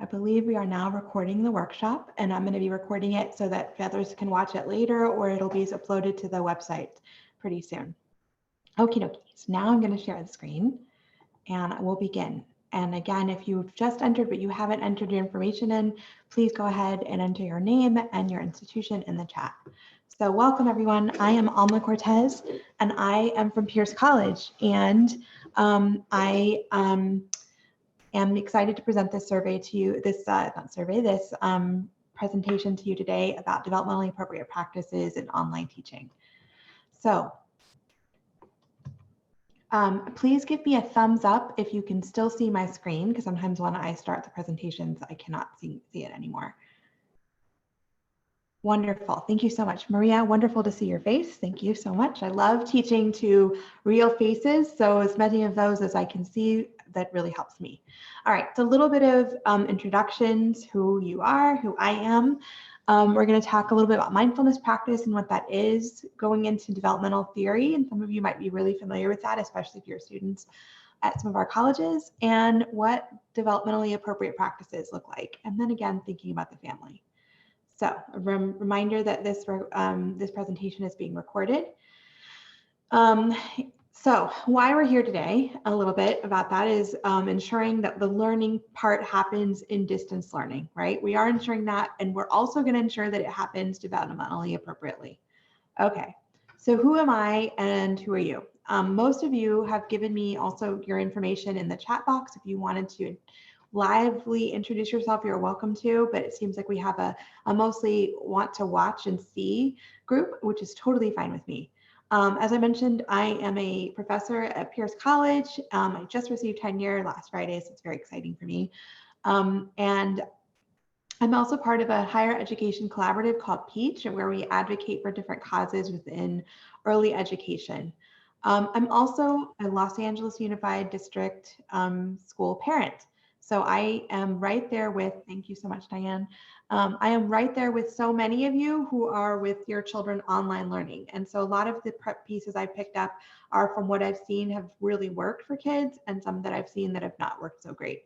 I believe we are now recording the workshop, and I'm going to be recording it so that others can watch it later, or it'll be uploaded to the website pretty soon. Okie dokie, so now I'm going to share the screen and we'll begin. And again, if you've just entered but you haven't entered your information in, please go ahead and enter your name and your institution in the chat. So welcome everyone. I am Alma Cortes and I am from Pierce College, and I am excited to present this survey to you, this presentation to you today about developmentally appropriate practices in online teaching. So please give me a thumbs up if you can still see my screen, because sometimes when I start the presentations, I cannot see it anymore. Wonderful. Thank you so much, Maria. Wonderful to see your face. Thank you so much. I love teaching to real faces, so as many of those as I can see, that really helps me. All right, so a little bit of introductions, who you are, who I am. We're going to talk a little bit about mindfulness practice and what that is, going into developmental theory, and some of you might be really familiar with that, especially if you're students at some of our colleges, and what developmentally appropriate practices look like, and then again, thinking about the family. So a reminder that this presentation is being recorded. So why we're here today, a little bit about that, is ensuring that the learning part happens in distance learning, right? We are ensuring that, and we're also going to ensure that it happens developmentally appropriately. Okay, so who am I and who are you? Most of you have given me also your information in the chat box. If you wanted to lively introduce yourself, you're welcome to, but it seems like we have a mostly want to watch and see group, which is totally fine with me. As I mentioned, I am a professor at Pierce College. I just received tenure last Friday, so it's very exciting for me. And I'm also part of a higher education collaborative called PEACH, where we advocate for different causes within early education. I'm also a Los Angeles Unified District school parent. So I am right there with, thank you so much, Diane. I am right there with so many of you who are with your children online learning. And so a lot of the prep pieces I picked up are from what I've seen have really worked for kids, and some that I've seen that have not worked so great.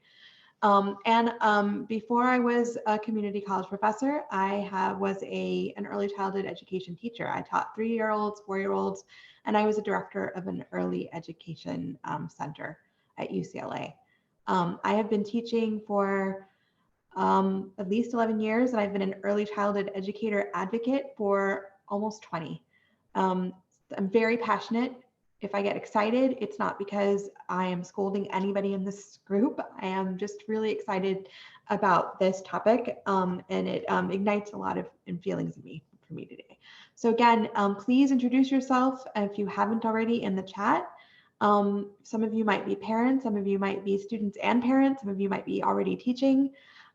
Before I was a community college professor, I was an early childhood education teacher. I taught 3-year-olds, 4-year-olds, and I was a director of an early education center at UCLA. I have been teaching for at least 11 years, and I've been an early childhood educator advocate for almost 20. I'm very passionate. If I get excited, it's not because I am scolding anybody in this group. I am just really excited about this topic, and it ignites a lot of feelings for me today. So again, please introduce yourself if you haven't already in the chat. Some of you might be parents, some of you might be students and parents, some of you might be already teaching,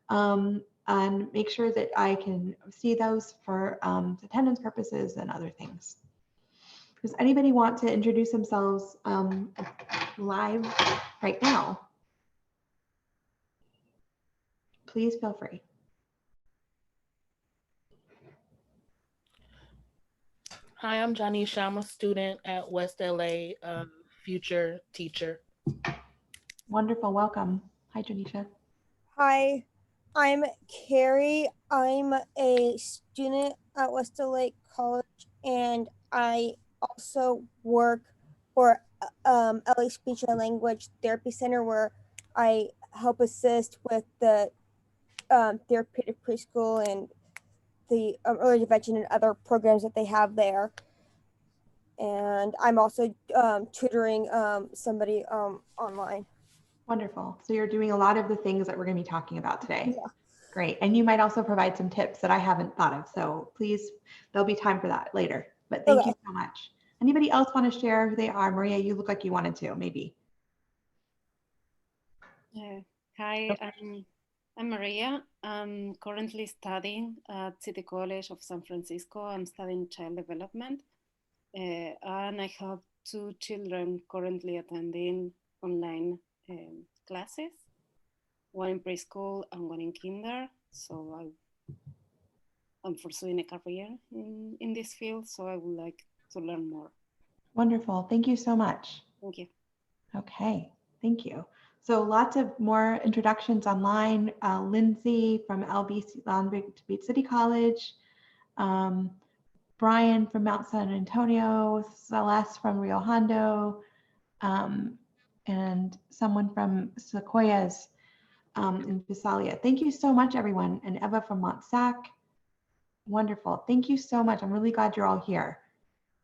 and make sure that I can see those for attendance purposes and other things. Does anybody want to introduce themselves live right now? Please feel free. Hi, I'm Janisha. I'm a student at West LA, future teacher. Wonderful, welcome. Hi, Janisha. Hi, I'm Carrie. I'm a student at West LA College, and I also work for LA Speech and Language Therapy Center, where I help assist with the therapeutic preschool and the early intervention and other programs that they have there. And I'm also tutoring somebody online. Wonderful. So you're doing a lot of the things that we're going to be talking about today. Yeah. Great. And you might also provide some tips that I haven't thought of. So please, there'll be time for that later. But thank you so much. Anybody else want to share who they are? Maria, you look like you wanted to, maybe. Hi, I'm Maria. I'm currently studying at City College of San Francisco. I'm studying child development. And I have 2 children currently attending online classes, one in preschool and one in kinder. So I'm pursuing a career in this field, so I would like to learn more. Wonderful. Thank you so much. Thank you. Okay, thank you. So lots of more introductions online. Lindsay from LBC, Long Beach City College. Brian from Mount San Antonio. Celeste from Rio Hondo. And someone from Sequoias in Visalia. Thank you so much, everyone. And Eva from Mont Sac. Wonderful. Thank you so much. I'm really glad you're all here.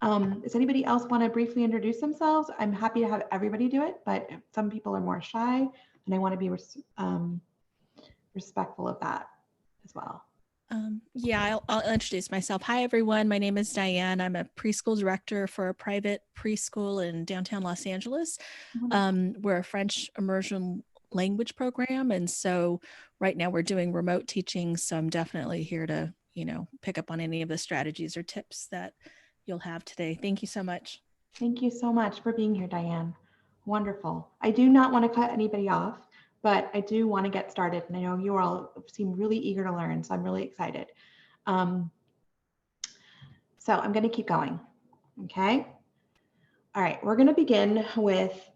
Does anybody else want to briefly introduce themselves? I'm happy to have everybody do it, but some people are more shy, and I want to be respectful of that as well. Yeah, I'll introduce myself. Hi, everyone. My name is Diane. I'm a preschool director for a private preschool in downtown Los Angeles. We're a French immersion language program. And so right now we're doing remote teaching. So I'm definitely here to, pick up on any of the strategies or tips that you'll have today. Thank you so much. Thank you so much for being here, Diane. Wonderful. I do not want to cut anybody off, but I do want to get started. And I know you all seem really eager to learn, so I'm really excited. So I'm going to keep going. Okay. All right. We're going to begin with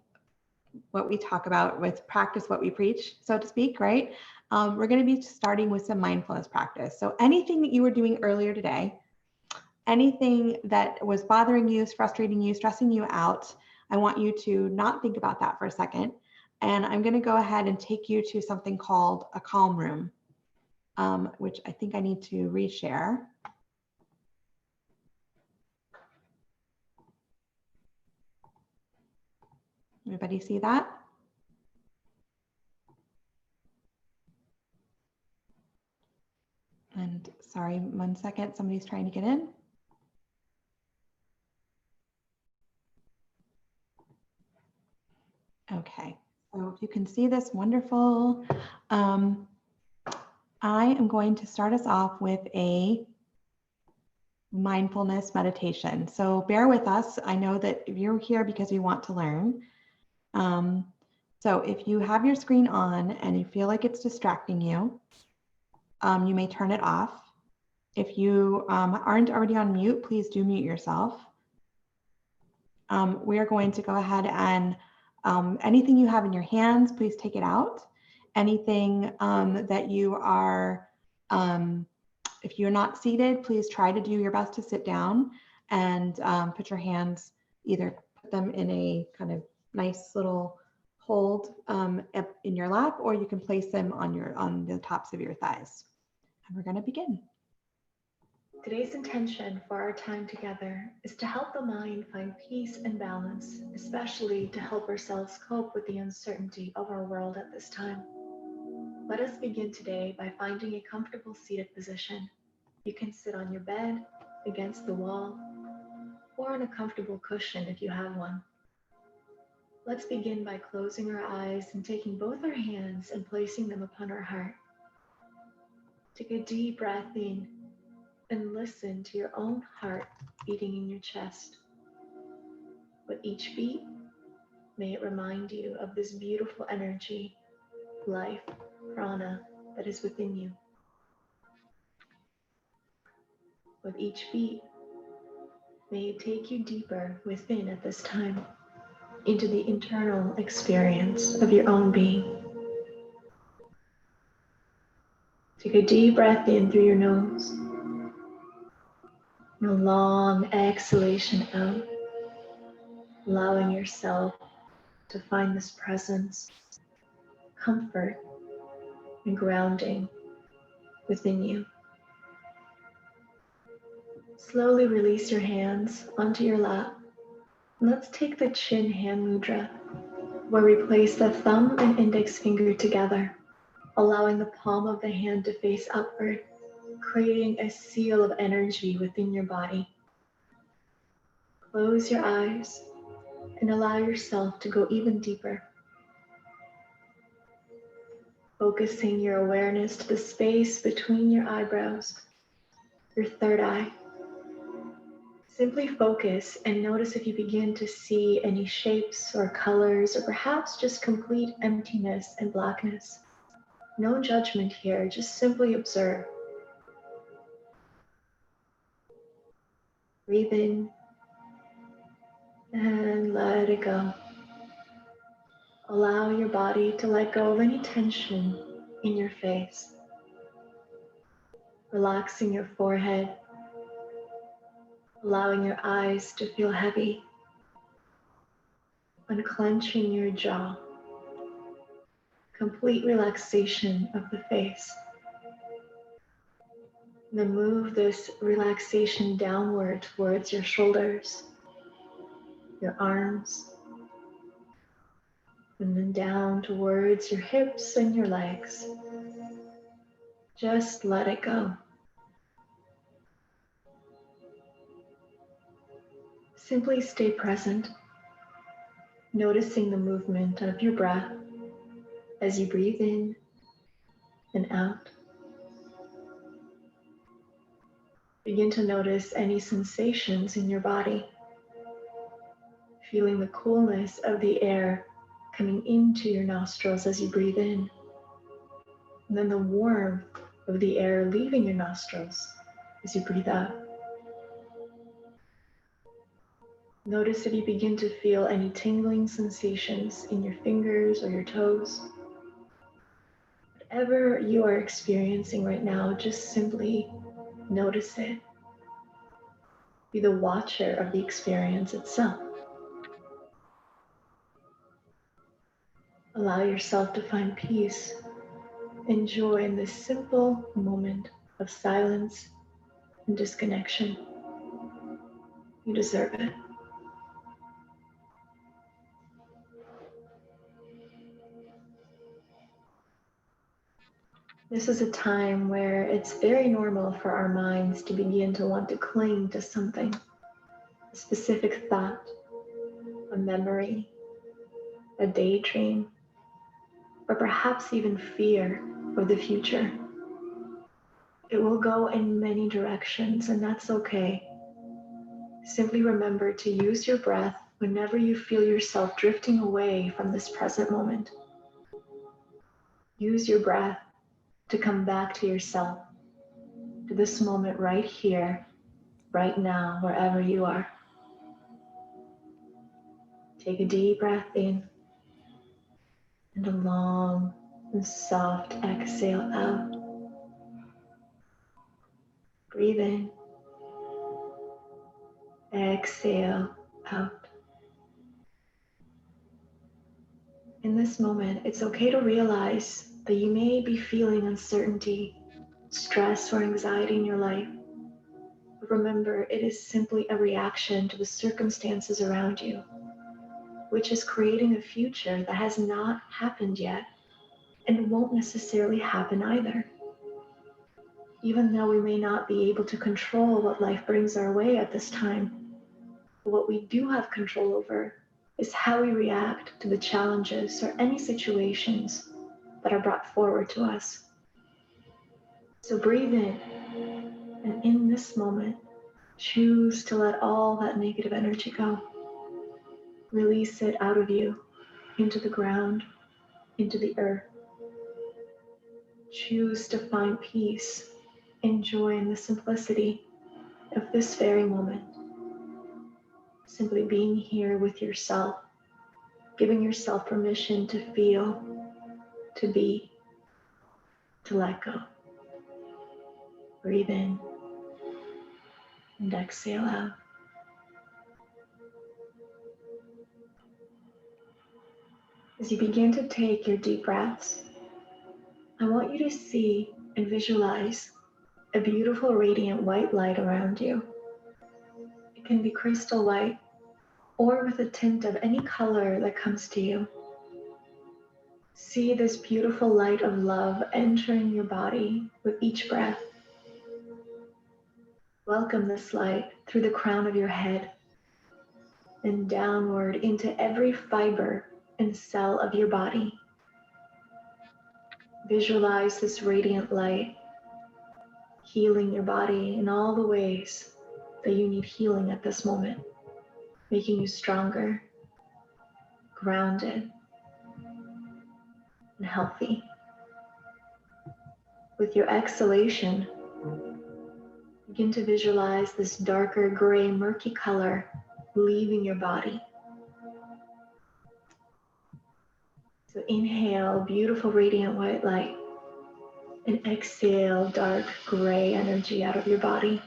what we talk about with practice what we preach, so to speak, right? We're going to be starting with some mindfulness practice. So anything that you were doing earlier today, anything that was bothering you, frustrating you, stressing you out, I want you to not think about that for a second. And I'm going to go ahead and take you to something called a calm room, which I think I need to reshare. Everybody see that? And sorry, 1 second, somebody's trying to get in. Okay, so if you can see this, wonderful. I am going to start us off with a mindfulness meditation. So bear with us. I know that you're here because you want to learn. So if you have your screen on and you feel like it's distracting you, you may turn it off. If you aren't already on mute, please do mute yourself. We are going to go ahead and anything you have in your hands, please take it out. Anything that you are, if you're not seated, please try to do your best to sit down and put your hands, either put them in a kind of nice little hold in your lap, or you can place them on the tops of your thighs. And we're going to begin. Today's intention for our time together is to help the mind find peace and balance, especially to help ourselves cope with the uncertainty of our world at this time. Let us begin today by finding a comfortable seated position. You can sit on your bed, against the wall, or on a comfortable cushion if you have one. Let's begin by closing our eyes and taking both our hands and placing them upon our heart. Take a deep breath in and listen to your own heart beating in your chest. With each beat, may it remind you of this beautiful energy, life, prana that is within you. With each beat, may it take you deeper within at this time, into the internal experience of your own being. Take a deep breath in through your nose, and a long exhalation out, allowing yourself to find this presence, comfort, and grounding within you. Slowly release your hands onto your lap. Let's take the chin hand mudra, where we place the thumb and index finger together, allowing the palm of the hand to face upward, creating a seal of energy within your body. Close your eyes and allow yourself to go even deeper. Focusing your awareness to the space between your eyebrows, your third eye. Simply focus and notice if you begin to see any shapes or colors, or perhaps just complete emptiness and blackness. No judgment here, just simply observe. Breathe in and let it go. Allow your body to let go of any tension in your face, relaxing your forehead, allowing your eyes to feel heavy, unclenching your jaw, complete relaxation of the face. Then move this relaxation downward towards your shoulders, your arms, and then down towards your hips and your legs. Just let it go. Simply stay present, noticing the movement of your breath as you breathe in and out. Begin to notice any sensations in your body, feeling the coolness of the air coming into your nostrils as you breathe in, and then the warmth of the air leaving your nostrils as you breathe out. Notice if you begin to feel any tingling sensations in your fingers or your toes. Whatever you are experiencing right now, just simply notice it. Be the watcher of the experience itself. Allow yourself to find peace and joy in this simple moment of silence and disconnection. You deserve it. This is a time where it's very normal for our minds to begin to want to cling to something, a specific thought, a memory, a daydream, or perhaps even fear of the future. It will go in many directions, and that's okay. Simply remember to use your breath whenever you feel yourself drifting away from this present moment. Use your breath to come back to yourself, to this moment right here, right now, wherever you are. Take a deep breath in and a long and soft exhale out. Breathe in, exhale out. In this moment, it's okay to realize that you may be feeling uncertainty, stress, or anxiety in your life. But remember, it is simply a reaction to the circumstances around you, which is creating a future that has not happened yet and won't necessarily happen either. Even though we may not be able to control what life brings our way at this time, what we do have control over is how we react to the challenges or any situations that are brought forward to us. So breathe in, and in this moment, choose to let all that negative energy go. Release it out of you, into the ground, into the earth. Choose to find peace and joy in the simplicity of this very moment. Simply being here with yourself, giving yourself permission to feel, to be, to let go. Breathe in and exhale out. As you begin to take your deep breaths, I want you to see and visualize a beautiful radiant white light around you. It can be crystal white or with a tint of any color that comes to you. See this beautiful light of love entering your body with each breath. Welcome this light through the crown of your head and downward into every fiber and cell of your body. Visualize this radiant light healing your body in all the ways that you need healing at this moment, making you stronger, grounded, and healthy. With your exhalation, begin to visualize this darker gray, murky color leaving your body. So inhale beautiful radiant white light and exhale dark gray energy out of your body.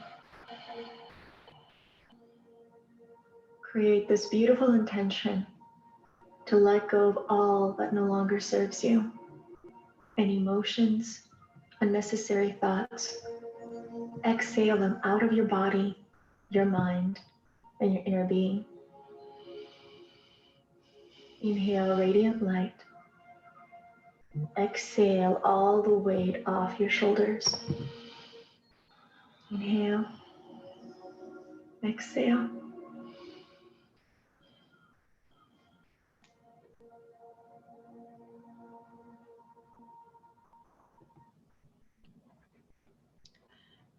Create this beautiful intention to let go of all that no longer serves you. Any emotions, unnecessary thoughts. Exhale them out of your body, your mind, and your inner being. Inhale radiant light. Exhale all the weight off your shoulders. Inhale. Exhale.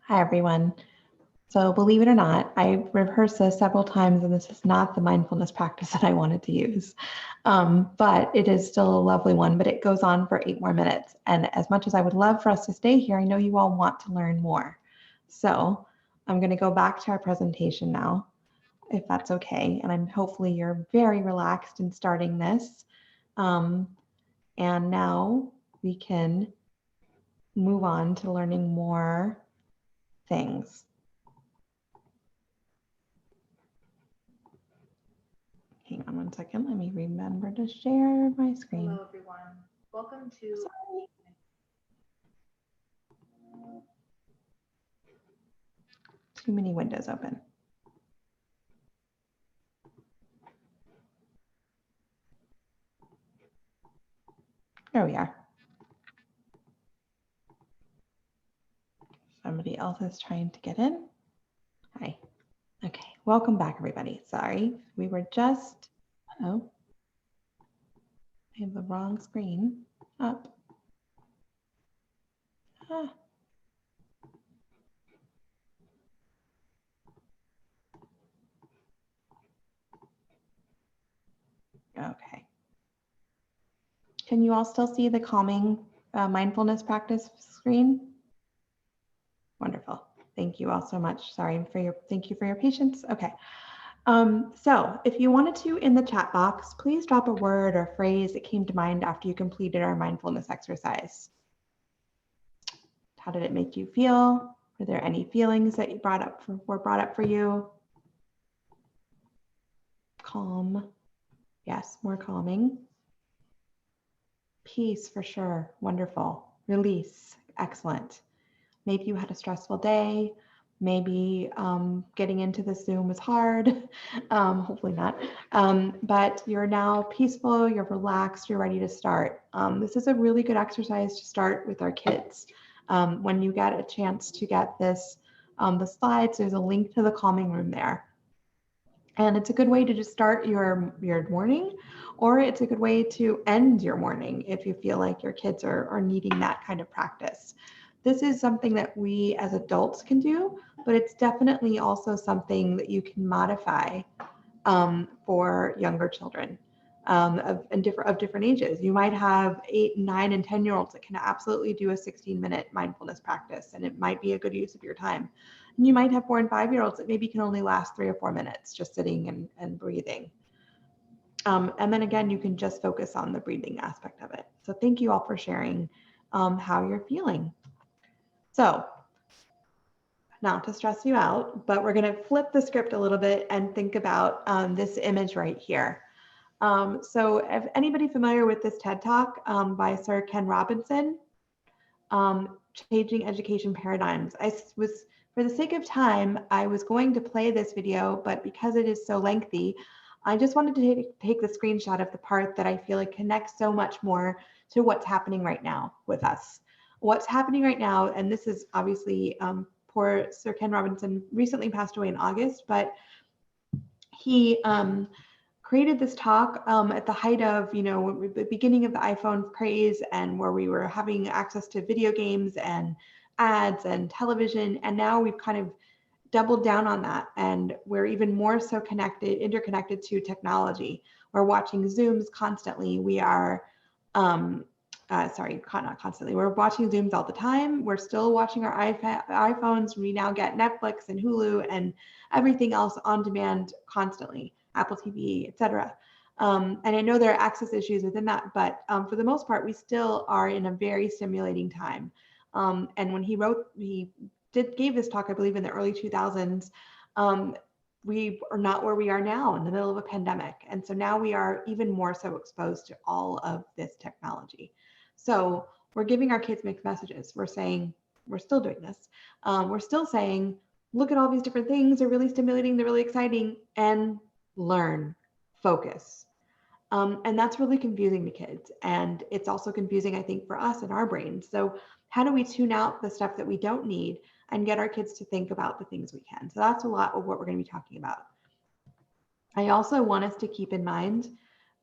Hi, everyone. So believe it or not, I rehearsed this several times, and this is not the mindfulness practice that I wanted to use. But it is still a lovely one, but it goes on for 8 more minutes. And as much as I would love for us to stay here, I know you all want to learn more. So I'm going to go back to our presentation now, if that's okay. And hopefully you're very relaxed in starting this. And now we can move on to learning more things. Hang on one second. Let me remember to share my screen. Hello, everyone. Welcome to. Sorry. Too many windows open. There we are. Somebody else is trying to get in. Hi. Okay, welcome back, everybody. Sorry, we were just, oh, I have the wrong screen up. Ah. Okay. Can you all still see the calming mindfulness practice screen? Wonderful. Thank you all so much. Sorry for your, thank you for your patience. Okay. So if you wanted to, in the chat box, please drop a word or phrase that came to mind after you completed our mindfulness exercise. How did it make you feel? Were there any feelings that you were brought up for you? Calm. Yes, more calming. Peace for sure. Wonderful. Release. Excellent. Maybe you had a stressful day. Maybe getting into the Zoom was hard. Hopefully not. But you're now peaceful, you're relaxed, you're ready to start. This is a really good exercise to start with our kids. When you get a chance to get this, the slides, there's a link to the calming room there. And it's a good way to just start your morning, or it's a good way to end your morning if you feel like your kids are needing that kind of practice. This is something that we as adults can do, but it's definitely also something that you can modify for younger children of different ages. You might have 8, 9, and 10-year-olds that can absolutely do a 16-minute mindfulness practice, and it might be a good use of your time. And you might have 4 and 5-year-olds that maybe can only last 3 or 4 minutes just sitting and breathing. And then again, you can just focus on the breathing aspect of it. So thank you all for sharing how you're feeling. So, not to stress you out, but we're going to flip the script a little bit and think about this image right here. So if anybody familiar with this TED Talk by Sir Ken Robinson, Changing Education Paradigms. For the sake of time, I was going to play this video, but because it is so lengthy, I just wanted to take the screenshot of the part that I feel like connects so much more to what's happening right now with us. What's happening right now, and this is obviously poor Sir Ken Robinson recently passed away in August, but he created this talk at the height of, the beginning of the iPhone craze, and where we were having access to video games and ads and television. And now we've kind of doubled down on that, and we're even more so interconnected to technology. We're watching Zooms constantly. We are, not constantly. We're watching Zooms all the time. We're still watching our iPhones. We now get Netflix and Hulu and everything else on demand constantly, Apple TV, etc. And I know there are access issues within that, but for the most part, we still are in a very stimulating time. And when he gave this talk, I believe in the early 2000s, we are not where we are now in the middle of a pandemic. And so now we are even more so exposed to all of this technology. So we're giving our kids mixed messages. We're saying, we're still doing this. We're still saying, look at all these different things. They're really stimulating. They're really exciting. And learn, focus. And that's really confusing to kids. And it's also confusing, I think, for us in our brains. So how do we tune out the stuff that we don't need and get our kids to think about the things we can? So that's a lot of what we're going to be talking about. I also want us to keep in mind,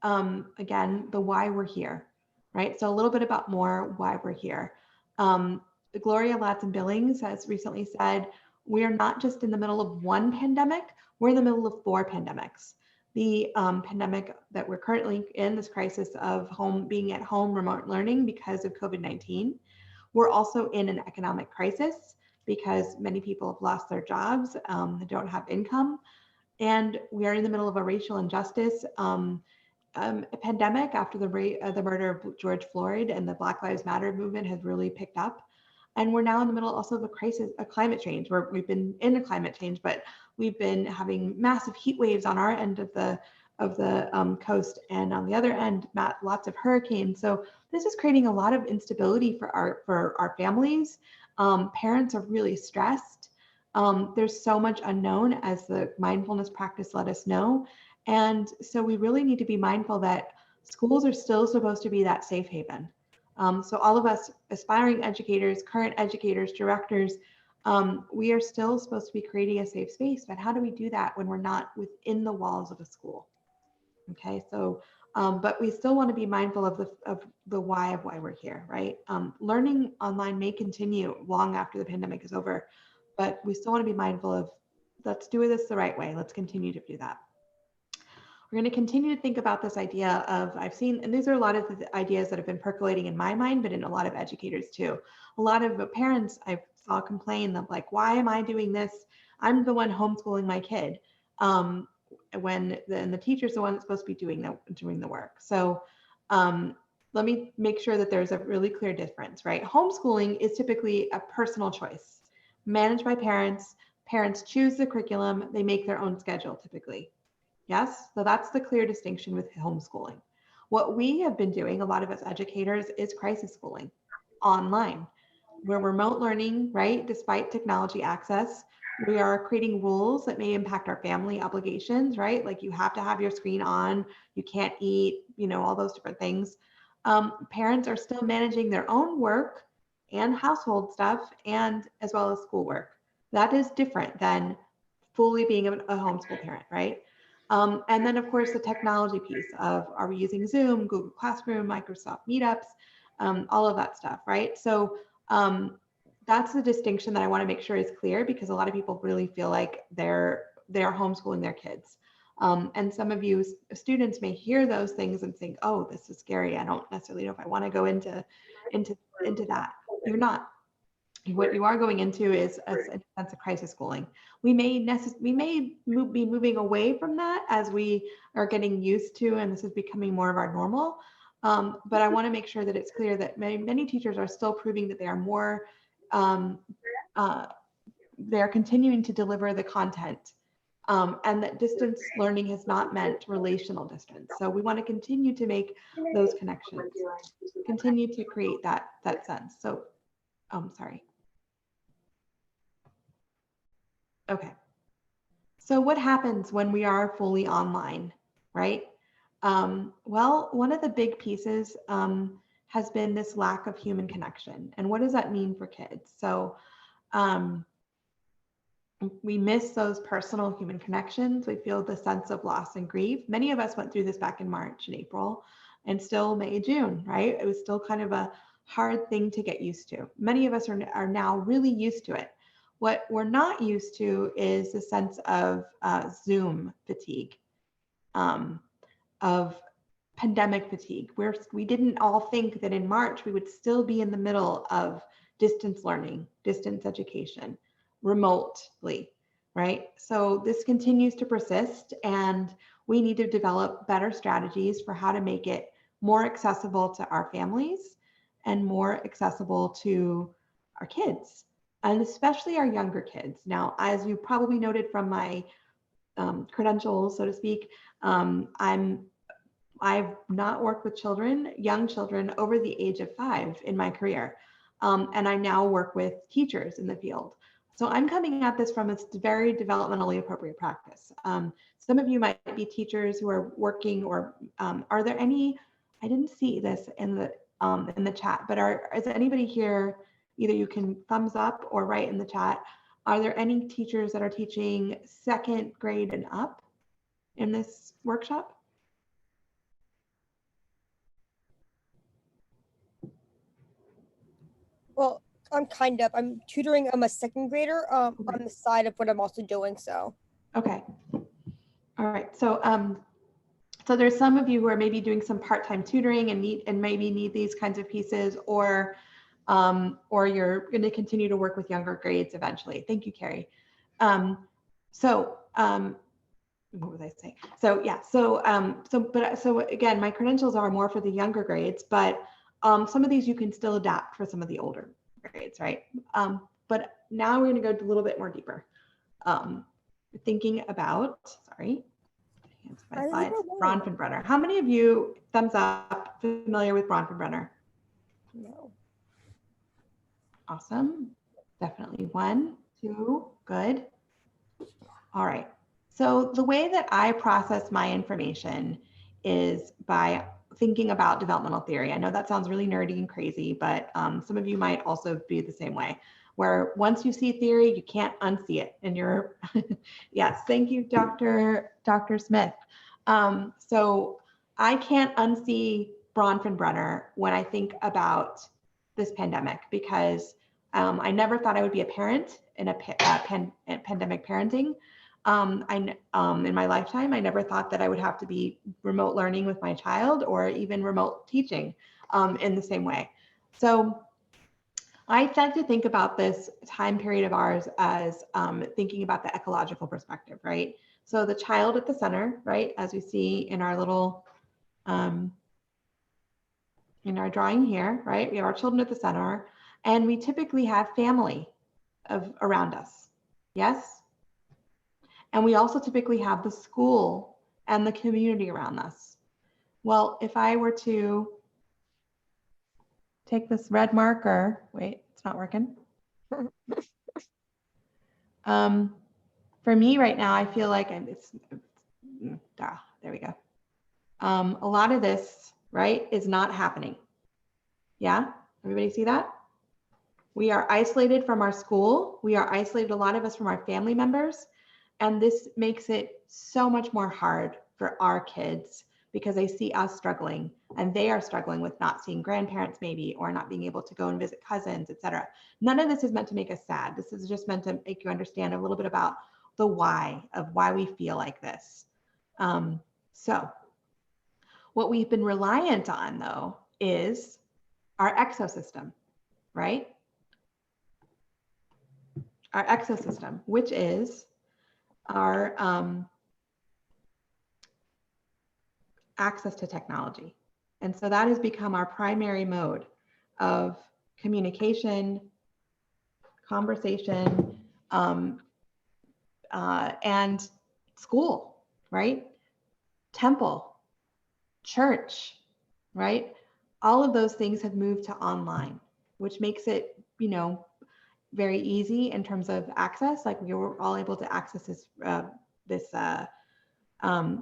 again, the why we're here, right? So a little bit about more why we're here. Gloria Ladson-Billings has recently said, we are not just in the middle of one pandemic, we're in the middle of 4 pandemics. The pandemic that we're currently in, this crisis of being at home, remote learning because of COVID-19. We're also in an economic crisis because many people have lost their jobs, they don't have income. And we are in the middle of a racial injustice pandemic after the murder of George Floyd, and the Black Lives Matter movement has really picked up. And we're now in the middle also of a crisis of climate change, where we've been in a climate change, but we've been having massive heat waves on our end of the coast, and on the other end, lots of hurricanes. So this is creating a lot of instability for our families. Parents are really stressed. There's so much unknown, as the mindfulness practice let us know. And so we really need to be mindful that schools are still supposed to be that safe haven. So all of us aspiring educators, current educators, directors, we are still supposed to be creating a safe space, but how do we do that when we're not within the walls of a school? Okay, so, but we still want to be mindful of the why we're here, right? Learning online may continue long after the pandemic is over, but we still want to be mindful of, let's do this the right way. Let's continue to do that. We're going to continue to think about this idea of, I've seen, and these are a lot of the ideas that have been percolating in my mind, but in a lot of educators too. A lot of parents I saw complain of, like, why am I doing this? I'm the one homeschooling my kid. When the teacher's the one that's supposed to be doing the work. So let me make sure that there's a really clear difference, right? Homeschooling is typically a personal choice, managed by parents. Parents choose the curriculum. They make their own schedule typically. Yes, so that's the clear distinction with homeschooling. What we have been doing, a lot of us educators, is crisis schooling online. We're remote learning, right? Despite technology access, we are creating rules that may impact our family obligations, right? Like you have to have your screen on, you can't eat, all those different things. Parents are still managing their own work and household stuff, and as well as schoolwork. That is different than fully being a homeschool parent, right? And then of course the technology piece of, are we using Zoom, Google Classroom, Microsoft Meetups, all of that stuff, right? So that's the distinction that I want to make sure is clear, because a lot of people really feel like they're homeschooling their kids. And some of you students may hear those things and think, oh, this is scary. I don't necessarily know if I want to go into that. You're not. What you are going into is a sense of crisis schooling. We may be moving away from that as we are getting used to, and this is becoming more of our normal. But I want to make sure that it's clear that many teachers are still proving that they are more, they're continuing to deliver the content, and that distance learning has not meant relational distance. So we want to continue to make those connections, continue to create that sense. So, sorry. Okay. So what happens when we are fully online, right? Well, one of the big pieces has been this lack of human connection. And what does that mean for kids? So we miss those personal human connections. We feel the sense of loss and grief. Many of us went through this back in March and April, and still May, June, right? It was still kind of a hard thing to get used to. Many of us are now really used to it. What we're not used to is the sense of Zoom fatigue, of pandemic fatigue, where we didn't all think that in March we would still be in the middle of distance learning, distance education, remotely, right? So this continues to persist, and we need to develop better strategies for how to make it more accessible to our families and more accessible to our kids, and especially our younger kids. Now, as you probably noted from my credentials, so to speak, I've not worked with children, young children over the age of 5 in my career. And I now work with teachers in the field. So I'm coming at this from a very developmentally appropriate practice. Some of you might be teachers who are working, or are there any, I didn't see this in the chat, but is anybody here, either you can thumbs up or write in the chat, are there any teachers that are teaching 2nd grade and up in this workshop? Well, I'm tutoring. I'm a 2nd grader on the side of what I'm also doing. So. Okay. All right. So so there's some of you who are maybe doing some part-time tutoring and maybe need these kinds of pieces, or you're going to continue to work with younger grades eventually. Thank you, Carrie. What was I saying? So yeah. So again, my credentials are more for the younger grades, but some of these you can still adapt for some of the older grades, right? But now we're going to go a little bit more deeper. Thinking about, sorry, my slides, Bronfenbrenner. How many of you, thumbs up, familiar with Bronfenbrenner? No. Awesome. Definitely 1, 2, good. All right. So the way that I process my information is by thinking about developmental theory. I know that sounds really nerdy and crazy, but some of you might also be the same way, where once you see theory, you can't unsee it. And you're, yes, thank you, Dr. Smith. So I can't unsee Bronfenbrenner when I think about this pandemic, because I never thought I would be a parent in a pandemic parenting. In my lifetime, I never thought that I would have to be remote learning with my child, or even remote teaching in the same way. So I tend to think about this time period of ours as thinking about the ecological perspective, right? So the child at the center, right? As we see in our little, in our drawing here, right? We have our children at the center, and we typically have family around us, yes? And we also typically have the school and the community around us. Well, if I were to take this red marker, wait, it's not working. For me right now, I feel like there we go. A lot of this, right, is not happening. Yeah, everybody see that? We are isolated from our school. We are isolated, a lot of us, from our family members. And this makes it so much more hard for our kids, because they see us struggling, and they are struggling with not seeing grandparents maybe, or not being able to go and visit cousins, etc. None of this is meant to make us sad. This is just meant to make you understand a little bit about the why of why we feel like this. So what we've been reliant on, though, is our exosystem, right? Our exosystem, which is our access to technology. And so that has become our primary mode of communication, conversation, and school, right? Temple, church, right? All of those things have moved to online, which makes it, very easy in terms of access. Like, we were all able to access this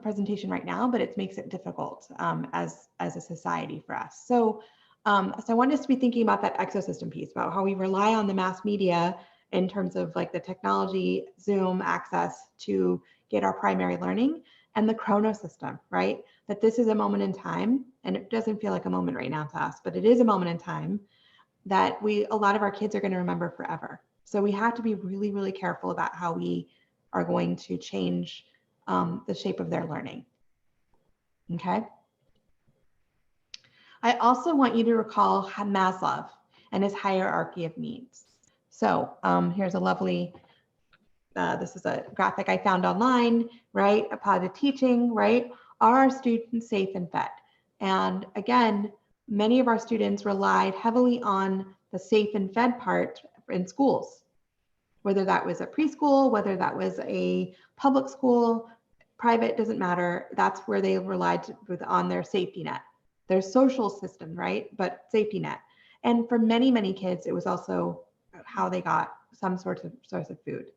presentation right now, but it makes it difficult as a society for us. So I want us to be thinking about that exosystem piece, about how we rely on the mass media in terms of like the technology, Zoom access to get our primary learning, and the chrono system, right? That this is a moment in time, and it doesn't feel like a moment right now to us, but it is a moment in time that a lot of our kids are going to remember forever. So we have to be really, really careful about how we are going to change the shape of their learning. Okay. I also want you to recall Maslow and his hierarchy of needs. So here's a lovely this is a graphic I found online, right? A positive teaching, right? Are our students safe and fed? And again, many of our students relied heavily on the safe and fed part in schools, whether that was a preschool, whether that was a public school, private, doesn't matter. That's where they relied on their safety net, their social system, right? But safety net. And for many, many kids, it was also how they got some source of food.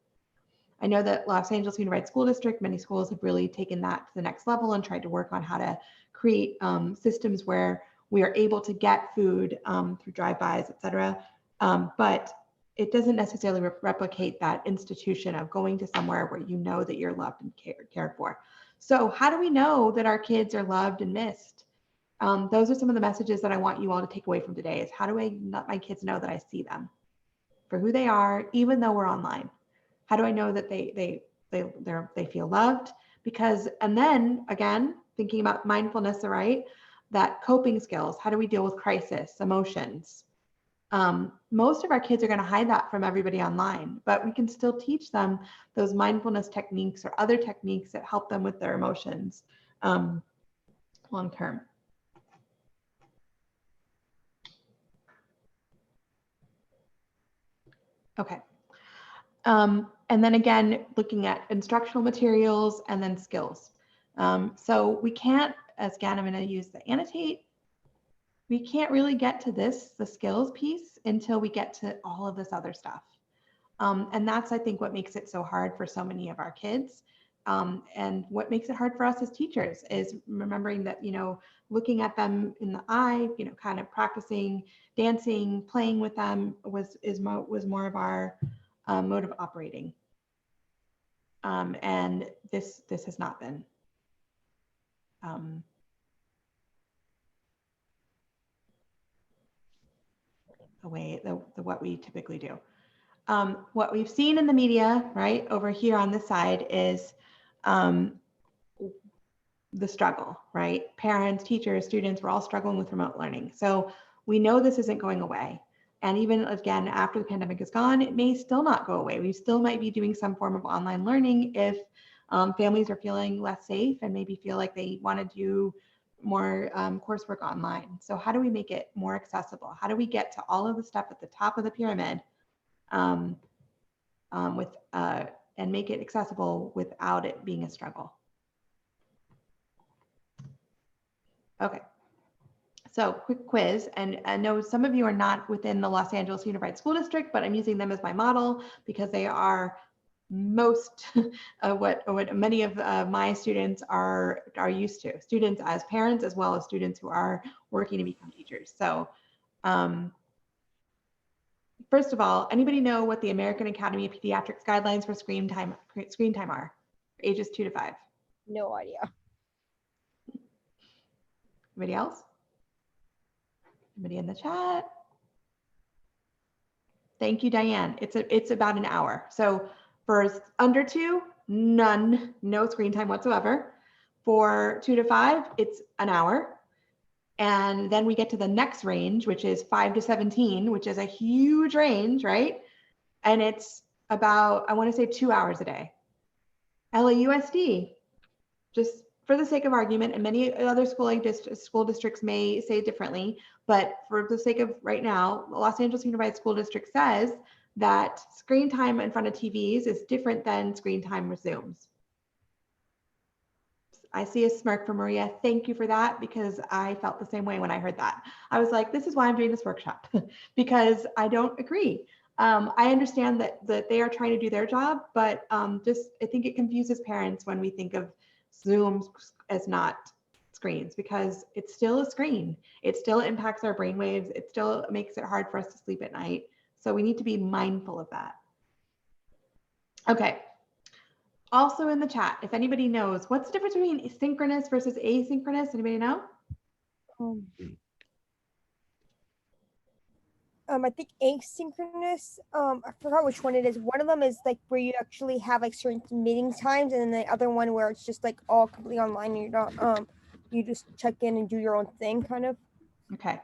I know that Los Angeles Unified School District, many schools have really taken that to the next level and tried to work on how to create systems where we are able to get food through drive-bys, et cetera. But it doesn't necessarily replicate that institution of going to somewhere where you know that you're loved and cared for. So how do we know that our kids are loved and missed? Those are some of the messages that I want you all to take away from today is how do I let my kids know that I see them for who they are, even though we're online? How do I know that they feel loved? Because, and then again, thinking about mindfulness, right? That coping skills, how do we deal with crisis, emotions? Most of our kids are going to hide that from everybody online, but we can still teach them those mindfulness techniques or other techniques that help them with their emotions long term. Okay. And then again, looking at instructional materials and then skills. So we can't, as again, I'm going to use the annotate. We can't really get to this, the skills piece, until we get to all of this other stuff. And that's, I think, what makes it so hard for so many of our kids. And what makes it hard for us as teachers is remembering that, you know, looking at them in the eye, you know, kind of practicing, dancing, playing with them was more of our mode of operating. And this has not been. What we typically do. What we've seen in the media, right, over here on this side is the struggle, right? Parents, teachers, students, we're all struggling with remote learning. So we know this isn't going away. And even again, after the pandemic is gone, it may still not go away. We still might be doing some form of online learning if families are feeling less safe and maybe feel like they want to do more coursework online. So how do we make it more accessible? How do we get to all of the stuff at the top of the pyramid and make it accessible without it being a struggle? Okay. So quick quiz, and I know some of you are not within the Los Angeles Unified School District, but I'm using them as my model because they are most what many of my students are used to. Students as parents, as well as students who are working to become teachers. So first of all, anybody know what the American Academy of Pediatrics guidelines for screen time are? Ages 2 to 5. No idea. Anybody else? Anybody in the chat? Thank you, Diane. It's about an hour. So for under 2, none, no screen time whatsoever. For 2 to 5, it's an hour. And then we get to the next range, which is 5 to 17, which is a huge range, right? And it's about, I want to say 2 hours a day. LAUSD, just for the sake of argument, and many other school districts may say differently, but for the sake of right now, the Los Angeles Unified School District says that screen time in front of TVs is different than screen time with Zooms. I see a smirk from Maria. Thank you for that, because I felt the same way when I heard that. I was like, this is why I'm doing this workshop, because I don't agree. I understand that they are trying to do their job, but I think it confuses parents when we think of Zooms as not screens, because it's still a screen. It still impacts our brain waves. It still makes it hard for us to sleep at night. So we need to be mindful of that. Okay. Also in the chat, if anybody knows, what's the difference between synchronous versus asynchronous? Anybody know? I think asynchronous, I forgot which one it is. One of them is like where you actually have like certain meeting times, and then the other one where it's just like all completely online and you're not, you just check in and do your own thing kind of. Okay.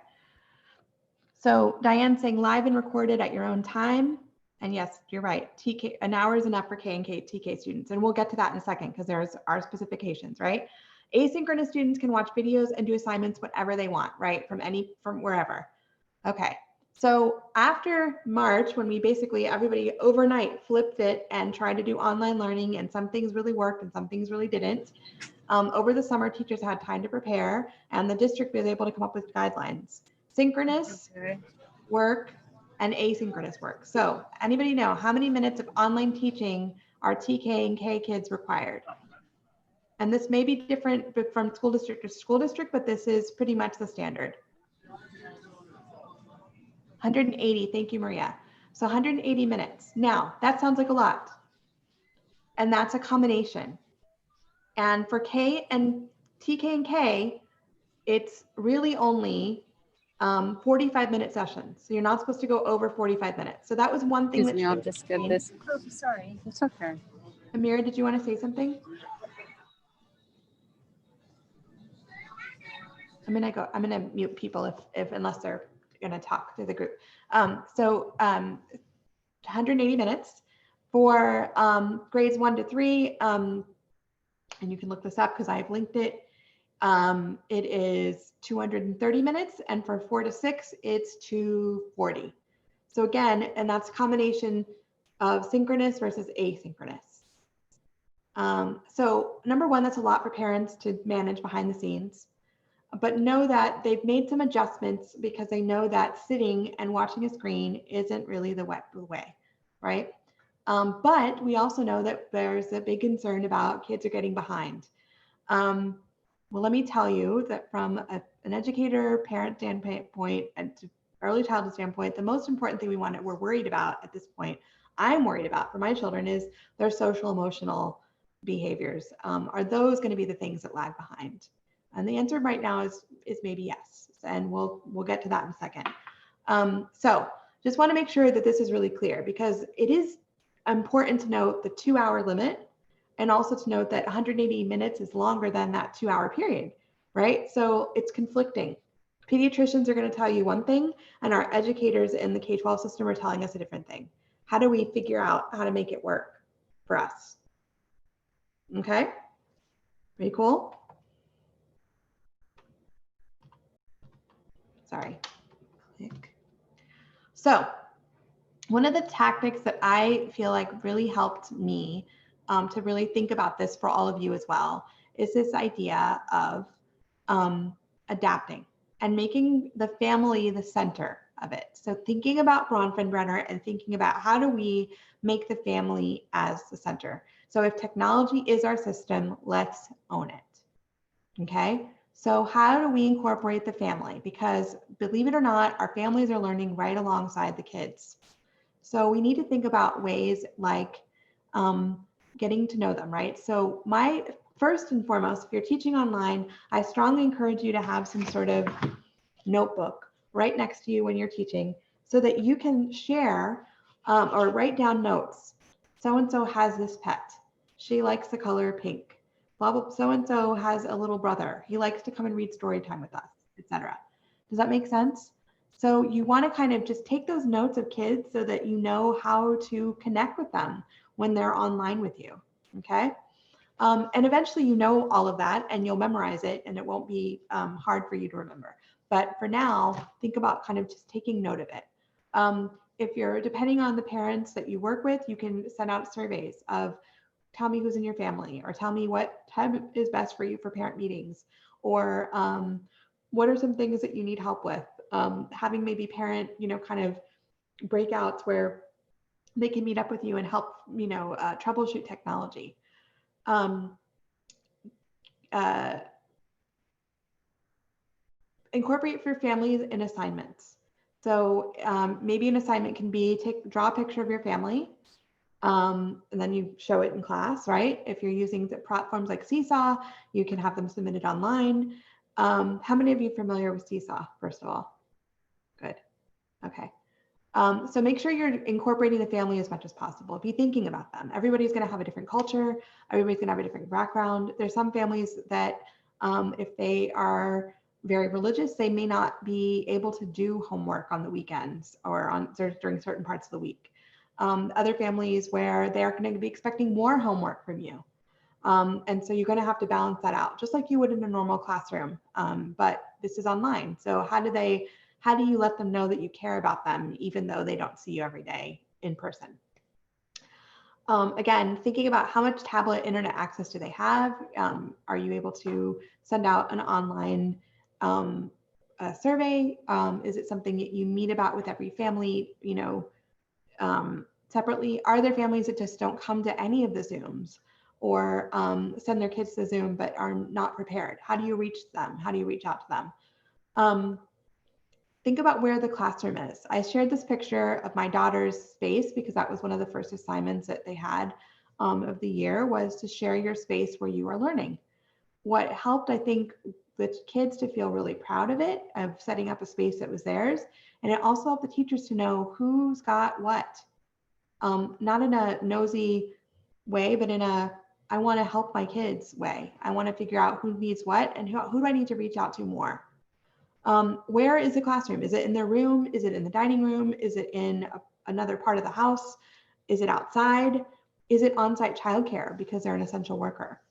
So Diane's saying live and recorded at your own time. And yes, you're right. TK, an hour is enough for K and TK students. And we'll get to that in a second because there's our specifications, right? Asynchronous students can watch videos and do assignments whenever they want, right? From wherever. Okay. So after March, when we basically everybody overnight flipped it and tried to do online learning, and some things really worked and some things really didn't. Over the summer, teachers had time to prepare, and the district was able to come up with guidelines. Synchronous work and asynchronous work. So anybody know how many minutes of online teaching are TK and K kids required? And this may be different from school district to school district, but this is pretty much the standard. 180, thank you, Maria. So 180 minutes. Now, that sounds like a lot. And that's a combination. And for K and TK and K, it's really only 45-minute sessions. So you're not supposed to go over 45 minutes. So that was one thing. Excuse me, I'll just get this. Oh, sorry. It's okay. Amira, did you want to say something? I'm gonna mute people if unless they're gonna talk to the group. 180 minutes for grades 1 to 3, and you can look this up because I've linked it. It is 230 minutes, and for 4 to 6, it's 240. So again, and that's a combination of synchronous versus asynchronous. So number one, that's a lot for parents to manage behind the scenes, but know that they've made some adjustments because they know that sitting and watching a screen isn't really the way, right? But we also know that there's a big concern about kids are getting behind. Well, let me tell you that from an educator, parent standpoint, and early childhood standpoint, the most important thing we're worried about at this point, I'm worried about for my children, is their social emotional behaviors. Are those going to be the things that lag behind? And the answer right now is maybe yes. And we'll get to that in a second. So just want to make sure that this is really clear, because it is important to note the 2-hour limit, and also to note that 180 minutes is longer than that 2-hour period, right? So it's conflicting. Pediatricians are going to tell you one thing, and our educators in the K-12 system are telling us a different thing. How do we figure out how to make it work for us? Okay, pretty cool. Sorry. So one of the tactics that I feel like really helped me to really think about this for all of you as well is this idea of adapting and making the family the center of it. So thinking about Bronfenbrenner and thinking about how do we make the family as the center. So if technology is our system, let's own it. Okay. So how do we incorporate the family? Because believe it or not, our families are learning right alongside the kids. So we need to think about ways like getting to know them, right? So first and foremost, if you're teaching online, I strongly encourage you to have some sort of notebook right next to you when you're teaching so that you can share or write down notes. So-and-so has this pet. She likes the color pink. Blah, blah, so-and-so has a little brother. He likes to come and read story time with us, etc. Does that make sense? So you want to kind of just take those notes of kids so that you know how to connect with them when they're online with you, okay? And eventually you know all of that and you'll memorize it and it won't be hard for you to remember. But for now, think about kind of just taking note of it. If you're depending on the parents that you work with, you can send out surveys of tell me who's in your family, or tell me what time is best for you for parent meetings, or what are some things that you need help with. Having maybe parent, kind of breakouts where they can meet up with you and help, troubleshoot technology. Incorporate for families in assignments. So maybe an assignment can be draw a picture of your family, and then you show it in class, right? If you're using the platforms like Seesaw, you can have them submitted online. How many of you are familiar with Seesaw, first of all? Good. Okay. So make sure you're incorporating the family as much as possible. Be thinking about them. Everybody's going to have a different culture. Everybody's going to have a different background. There's some families that if they are very religious, they may not be able to do homework on the weekends or during certain parts of the week. Other families where they're going to be expecting more homework from you. And so you're going to have to balance that out, just like you would in a normal classroom. But this is online. So how do you let them know that you care about them, even though they don't see you every day in person? Again, thinking about how much tablet internet access do they have? Are you able to send out an online survey? Is it something that you meet about with every family, separately? Are there families that just don't come to any of the Zooms or send their kids to Zoom but are not prepared? How do you reach them? How do you reach out to them? Think about where the classroom is. I shared this picture of my daughter's space because that was one of the first assignments that they had of the year, was to share your space where you are learning. What helped, I think, the kids to feel really proud of it, of setting up a space that was theirs. And it also helped the teachers to know who's got what. Not in a nosy way, but in a, I want to help my kids way. I want to figure out who needs what and who do I need to reach out to more. Where is the classroom? Is it in their room? Is it in the dining room? Is it in another part of the house? Is it outside? Is it on-site childcare because they're an essential worker,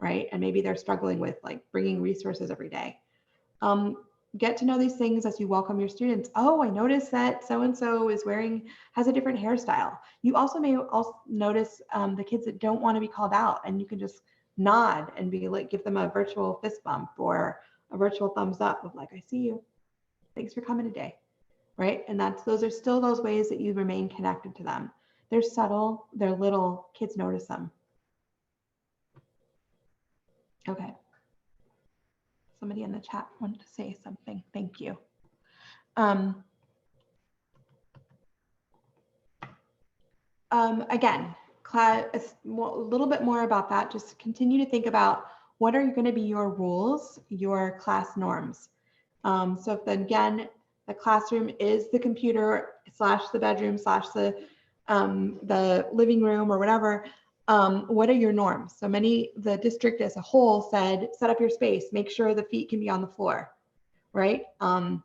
right? And maybe they're struggling with like bringing resources every day. Get to know these things as you welcome your students. Oh, I noticed that so-and-so has a different hairstyle. You also may also notice the kids that don't want to be called out, and you can just nod and be like, give them a virtual fist bump or a virtual thumbs up of like, I see you. Thanks for coming today, right? And those are still those ways that you remain connected to them. They're subtle, they're little, kids notice them. Okay. Somebody in the chat wanted to say something. Thank you. Again, a little bit more about that. Just continue to think about what are going to be your rules, your class norms. So if then again, the classroom is the computer / the bedroom / the living room or whatever, what are your norms? So the district as a whole said, set up your space, make sure the feet can be on the floor, right? And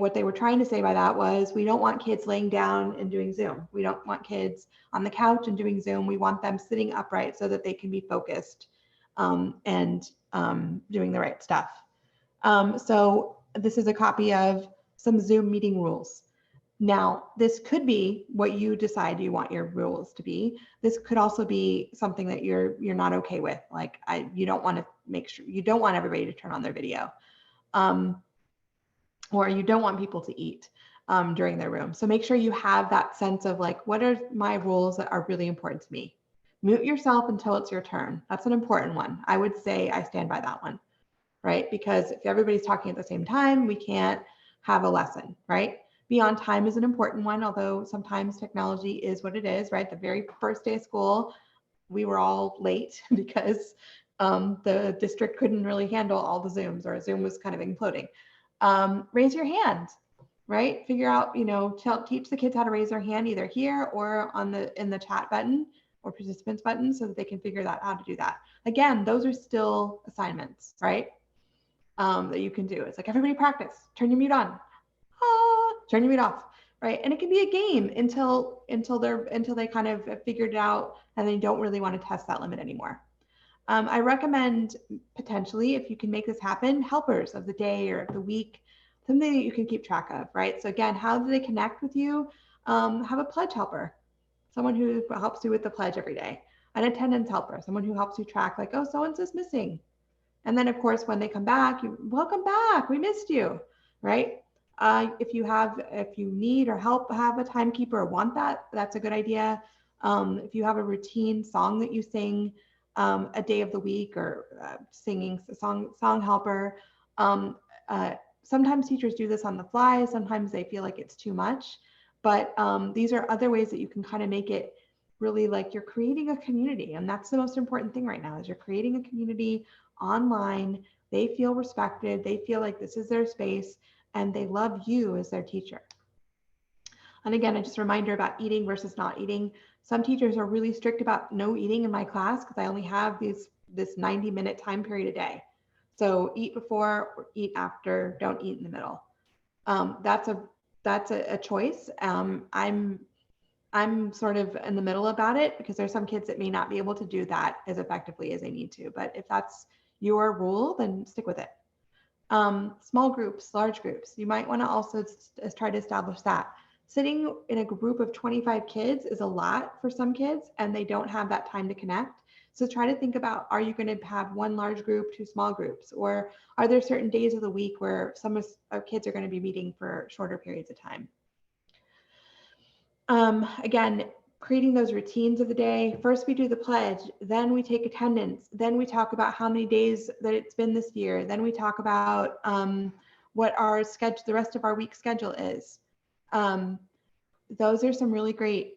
what they were trying to say by that was, we don't want kids laying down and doing Zoom. We don't want kids on the couch and doing Zoom. We want them sitting upright so that they can be focused and doing the right stuff. So this is a copy of some Zoom meeting rules. Now, this could be what you decide you want your rules to be. This could also be something that you're not okay with. Like you don't want everybody to turn on their video. Or you don't want people to eat during their room. So make sure you have that sense of like, what are my rules that are really important to me? Mute yourself until it's your turn. That's an important one. I would say I stand by that one, right? Because if everybody's talking at the same time, we can't have a lesson, right? Be on time is an important one, although sometimes technology is what it is, right? The very first day of school, we were all late because the district couldn't really handle all the Zooms, or Zoom was kind of imploding. Raise your hand, right? Figure out, teach the kids how to raise their hand either here or in the chat button or participants button so that they can figure out how to do that. Again, those are still assignments, right? That you can do. It's like, everybody practice, turn your mute on, turn your mute off, right? And it can be a game until they kind of have figured it out and they don't really want to test that limit anymore. I recommend potentially, if you can make this happen, helpers of the day or of the week, something that you can keep track of, right? So again, how do they connect with you? Have a pledge helper, someone who helps you with the pledge every day, an attendance helper, someone who helps you track like, oh, so-and-so's missing. And then of course, when they come back, welcome back, we missed you, right? If you need or help have a timekeeper or want that, that's a good idea. If you have a routine song that you sing a day of the week, or singing a song helper. Sometimes teachers do this on the fly. Sometimes they feel like it's too much, but these are other ways that you can kind of make it really like you're creating a community. And that's the most important thing right now, is you're creating a community online. They feel respected. They feel like this is their space and they love you as their teacher. And again, just a reminder about eating versus not eating. Some teachers are really strict about no eating in my class because I only have this 90-minute time period a day. So eat before or eat after, don't eat in the middle. That's a choice. I'm I'm sort of in the middle about it because there's some kids that may not be able to do that as effectively as they need to. But if that's your rule, then stick with it. Small groups, large groups. You might want to also try to establish that. Sitting in a group of 25 kids is a lot for some kids, and they don't have that time to connect. So try to think about, are you going to have one large group, two small groups, or are there certain days of the week where some of kids are going to be meeting for shorter periods of time? Again, creating those routines of the day. First, we do the pledge, then we take attendance, then we talk about how many days that it's been this year, then we talk about what our schedule, the rest of our week schedule is. Those are some really great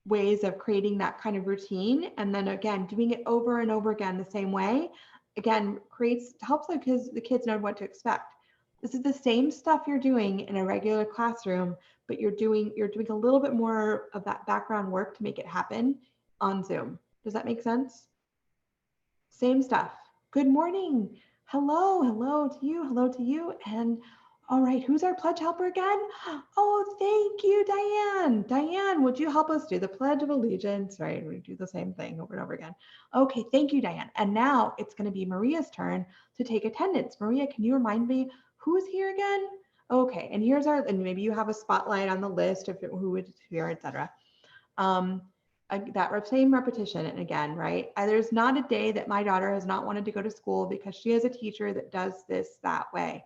ways of creating that kind of routine. And then again, doing it over and over again the same way, again, helps the kids know what to expect. This is the same stuff you're doing in a regular classroom, but you're doing a little bit more of that background work to make it happen on Zoom. Does that make sense? Same stuff. Good morning. Hello to you. And all right, who's our pledge helper again? Oh, thank you, Diane. Diane, would you help us do the Pledge of Allegiance? Right, we do the same thing over and over again. Okay, thank you, Diane. And now it's going to be Maria's turn to take attendance. Maria, can you remind me who's here again? Okay, and and maybe you have a spotlight on the list of who was here, etc. That same repetition, and again, right? There's not a day that my daughter has not wanted to go to school because she has a teacher that does this that way.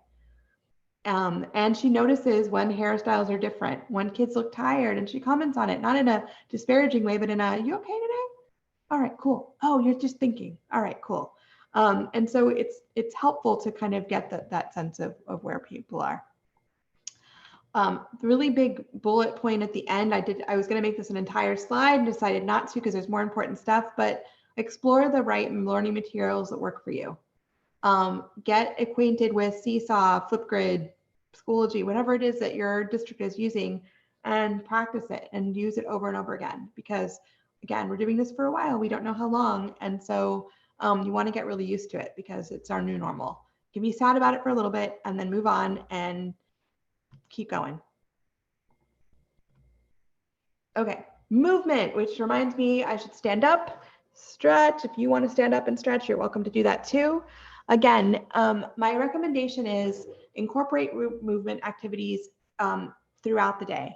And she notices when hairstyles are different, when kids look tired, and she comments on it, not in a disparaging way, but in a, you okay today? All right, cool. Oh, you're just thinking. All right, cool. And so it's helpful to kind of get that sense of where people are. The really big bullet point at the end, I was going to make this an entire slide and decided not to because there's more important stuff, but explore the right learning materials that work for you. Get acquainted with Seesaw, Flipgrid, Schoology, whatever it is that your district is using, and practice it and use it over and over again. Because again, we're doing this for a while. We don't know how long. And so you want to get really used to it because it's our new normal. You can be sad about it for a little bit and then move on and keep going. Okay, movement, which reminds me I should stand up, stretch. If you want to stand up and stretch, you're welcome to do that too. Again, my recommendation is incorporate movement activities throughout the day.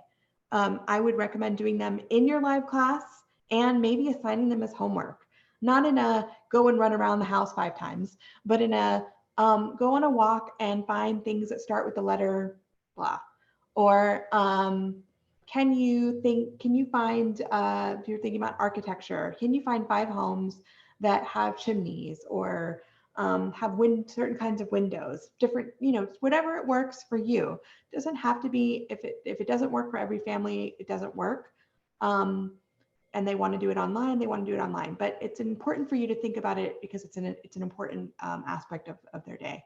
I would recommend doing them in your live class and maybe assigning them as homework. Not in a go and run around the house 5 times, but in a go on a walk and find things that start with the letter blah. Or can you find, if you're thinking about architecture, can you find 5 homes that have chimneys or have certain kinds of windows, different, whatever it works for you. It doesn't have to be, if it doesn't work for every family, it doesn't work. And they want to do it online, they want to do it online. But it's important for you to think about it because it's an important aspect of their day.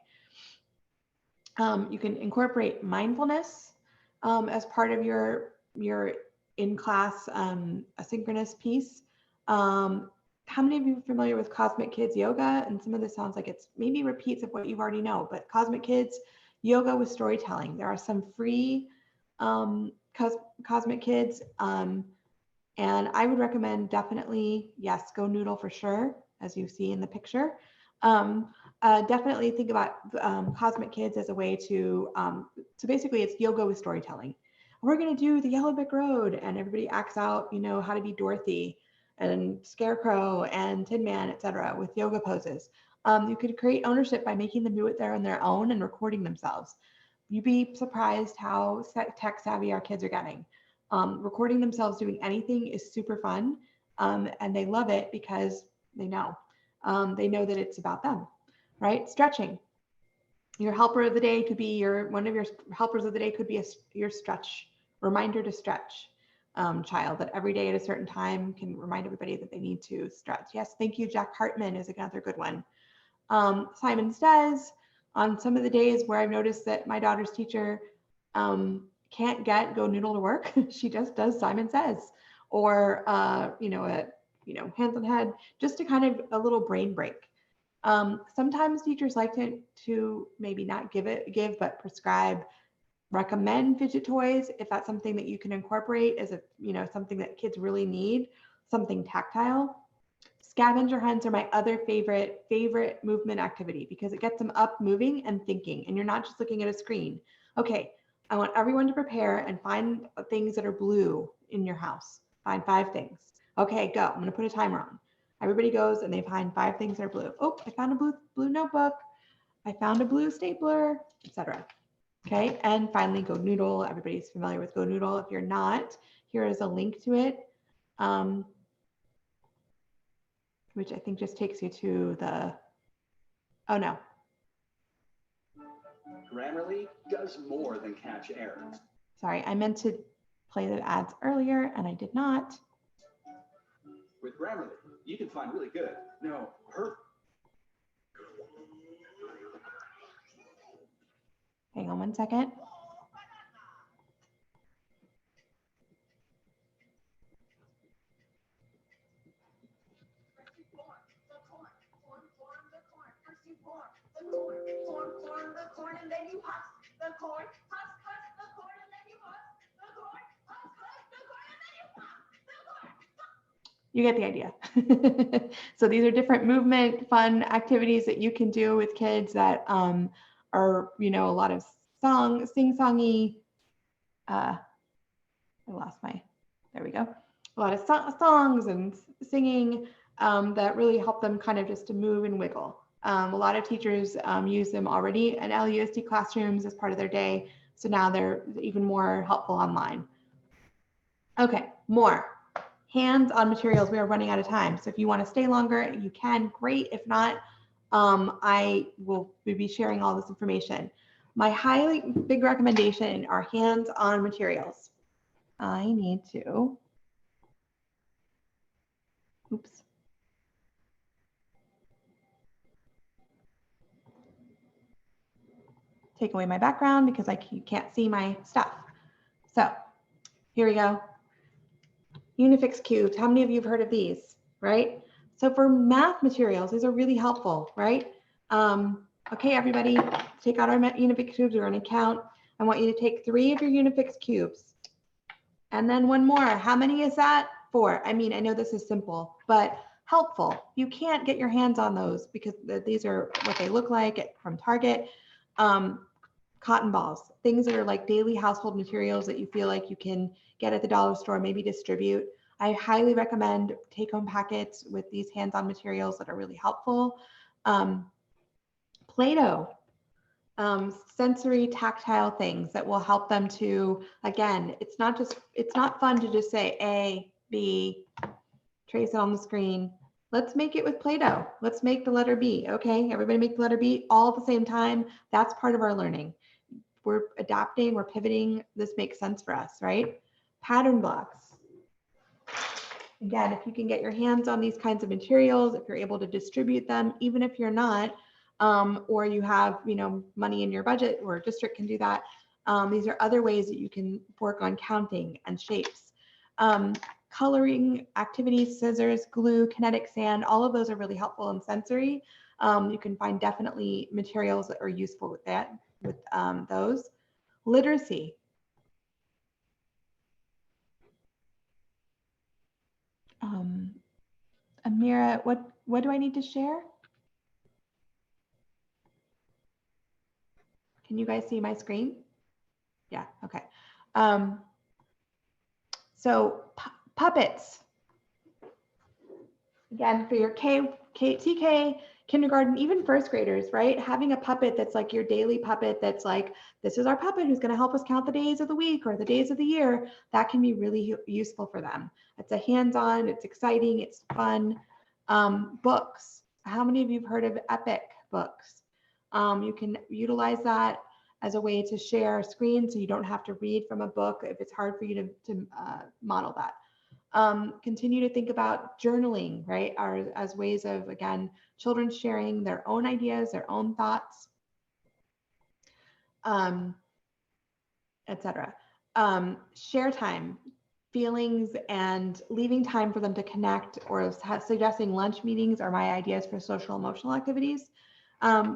You can incorporate mindfulness as part of your in-class asynchronous piece. How many of you are familiar with Cosmic Kids Yoga? And some of this sounds like it's maybe repeats of what you already know, but Cosmic Kids Yoga with storytelling. There are some free Cosmic Kids, and I would recommend definitely, yes, Go Noodle for sure, as you see in the picture. Definitely think about Cosmic Kids as a way to, so basically it's yoga with storytelling. We're going to do the Yellow Brick Road, and everybody acts out, how to be Dorothy and Scarecrow and Tin Man, etc., with yoga poses. You could create ownership by making them do it there on their own and recording themselves. You'd be surprised how tech savvy our kids are getting. Recording themselves doing anything is super fun, and they love it because they know that it's about them, right? Stretching. Your helper of the day could be one of your helpers of the day could be your stretch reminder to stretch. Child that every day at a certain time can remind everybody that they need to stretch. Yes, thank you. Jack Hartman is another good one. Simon Says, on some of the days where I've noticed that my daughter's teacher can't get Go Noodle to work, she just does Simon Says, or hands on head, just to kind of a little brain break. Sometimes teachers like to maybe not give but prescribe recommend fidget toys if that's something that you can incorporate as a, something that kids really need, something tactile. Scavenger hunts are my other favorite movement activity because it gets them up moving and thinking, and you're not just looking at a screen. Okay, I want everyone to prepare and find things that are blue in your house. Find 5 things. Okay, go. I'm going to put a timer on. Everybody goes and they find 5 things that are blue. Oh, I found a blue notebook. I found a blue stapler, etc. Okay, and finally Go Noodle. Everybody's familiar with Go Noodle. If you're not, here is a link to it, which I think just takes you to the, oh no. Grammarly does more than catch errors. Sorry, I meant to play the ads earlier and I did not. With Grammarly, you can find really good, no, perfect. Hang on one second. You get the idea. So these are different movement, fun activities that you can do with kids that are, a lot of sing-songy. I lost my, there we go. A lot of songs and singing that really help them kind of just to move and wiggle. A lot of teachers use them already in LUSD classrooms as part of their day. So now they're even more helpful online. Okay, more. Hands-on materials. We are running out of time. So if you want to stay longer, you can, great. If not, I will be sharing all this information. My big recommendation are hands-on materials. I need to, oops. Take away my background because you can't see my stuff. So here we go. Unifix cubes. How many of you have heard of these, right? So for math materials, these are really helpful, right? Okay, everybody, take out our Unifix cubes. We're going to count. I want you to take 3 of your Unifix cubes. And then 1 more. How many is that? 4. I mean, I know this is simple, but helpful. You can't get your hands on those because these are what they look like from Target. Cotton balls, things that are like daily household materials that you feel like you can get at the dollar store, maybe distribute. I highly recommend take-home packets with these hands-on materials that are really helpful. Play-Doh, sensory tactile things that will help them to, again, it's not fun to just say A, B, trace it on the screen. Let's make it with Play-Doh. Let's make the letter B. Okay, everybody make the letter B all at the same time. That's part of our learning. We're adapting, we're pivoting. This makes sense for us, right? Pattern blocks. Again, if you can get your hands on these kinds of materials, if you're able to distribute them, even if you're not, or you have, money in your budget, or a district can do that. These are other ways that you can work on counting and shapes. Coloring activities, scissors, glue, kinetic sand, all of those are really helpful and sensory. You can find definitely materials that are useful with that, with those. Literacy. Amira, what do I need to share? Can you guys see my screen? Yeah, okay. So puppets. Again, for your TK, kindergarten, even first graders, right? Having a puppet that's like your daily puppet that's like, this is our puppet who's going to help us count the days of the week or the days of the year. That can be really useful for them. It's a hands-on, it's exciting, it's fun. Books. How many of you have heard of Epic books? You can utilize that as a way to share a screen so you don't have to read from a book if it's hard for you to model that. Continue to think about journaling, right? As ways of, again, children sharing their own ideas, their own thoughts, etc. Share time, feelings, and leaving time for them to connect, or suggesting lunch meetings are my ideas for social emotional activities,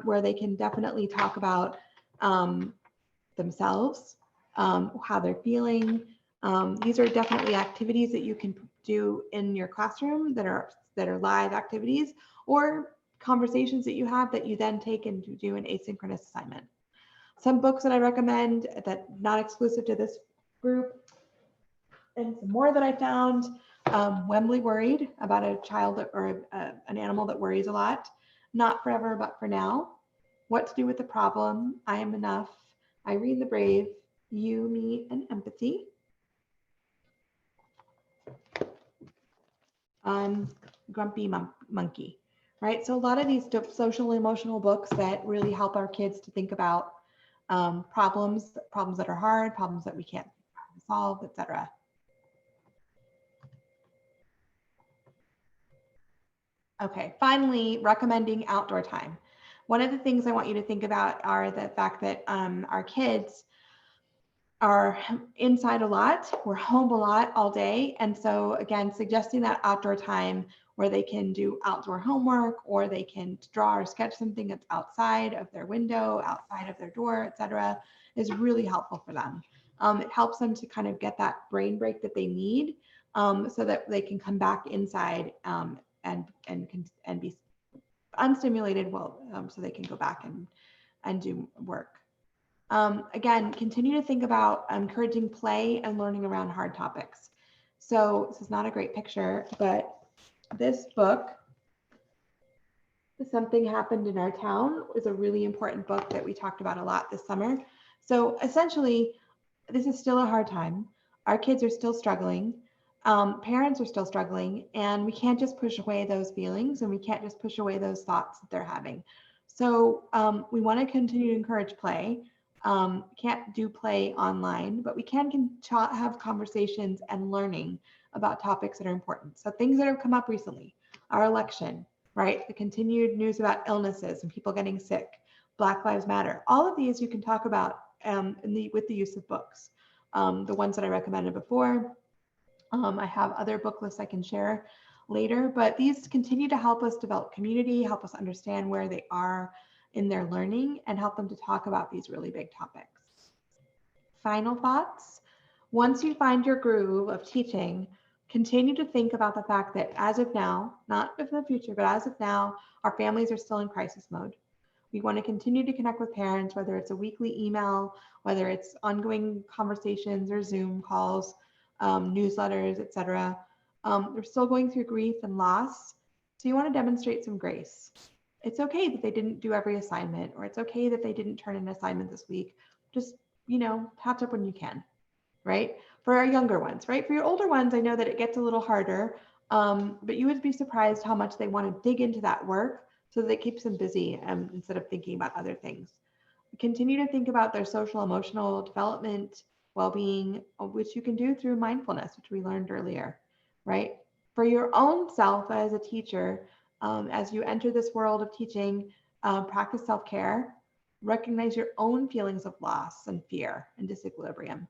where they can definitely talk about themselves, how they're feeling. These are definitely activities that you can do in your classroom that are live activities, or conversations that you have that you then take and do an asynchronous assignment. Some books that I recommend that not exclusive to this group, and some more that I found. Wembley Worried, about a child or an animal that worries a lot. Not Forever, but for Now. What to Do with the Problem, I Am Enough, Irene the Brave, You, Me, and Empathy. Grumpy Monkey, right? So a lot of these social emotional books that really help our kids to think about problems that are hard, problems that we can't solve, etc. Okay, finally, recommending outdoor time. One of the things I want you to think about are the fact that our kids are inside a lot, we're home a lot all day. And so again, suggesting that outdoor time where they can do outdoor homework, or they can draw or sketch something that's outside of their window, outside of their door, etc., is really helpful for them. It helps them to kind of get that brain break that they need, so that they can come back inside and be unstimulated, so they can go back and do work. Again, continue to think about encouraging play and learning around hard topics. So this is not a great picture, but this book, Something Happened in Our Town, is a really important book that we talked about a lot this summer. So essentially, this is still a hard time. Our kids are still struggling. Parents are still struggling, and we can't just push away those feelings, and we can't just push away those thoughts that they're having. So we want to continue to encourage play. Can't do play online, but we can have conversations and learning about topics that are important. So things that have come up recently, our election, right? The continued news about illnesses and people getting sick, Black Lives Matter. All of these you can talk about with the use of books. The ones that I recommended before. I have other book lists I can share later, but these continue to help us develop community, help us understand where they are in their learning, and help them to talk about these really big topics. Final thoughts. Once you find your groove of teaching, continue to think about the fact that as of now, not in the future, but as of now, our families are still in crisis mode. We want to continue to connect with parents, whether it's a weekly email, whether it's ongoing conversations or Zoom calls, newsletters, etc. They're still going through grief and loss. So you want to demonstrate some grace. It's okay that they didn't do every assignment, or it's okay that they didn't turn in an assignment this week. Just, catch up when you can, right? For our younger ones, right? For your older ones, I know that it gets a little harder, but you would be surprised how much they want to dig into that work so that it keeps them busy instead of thinking about other things. Continue to think about their social, emotional development, well-being, which you can do through mindfulness, which we learned earlier, right? For your own self as a teacher, as you enter this world of teaching, practice self-care, recognize your own feelings of loss and fear and disequilibrium.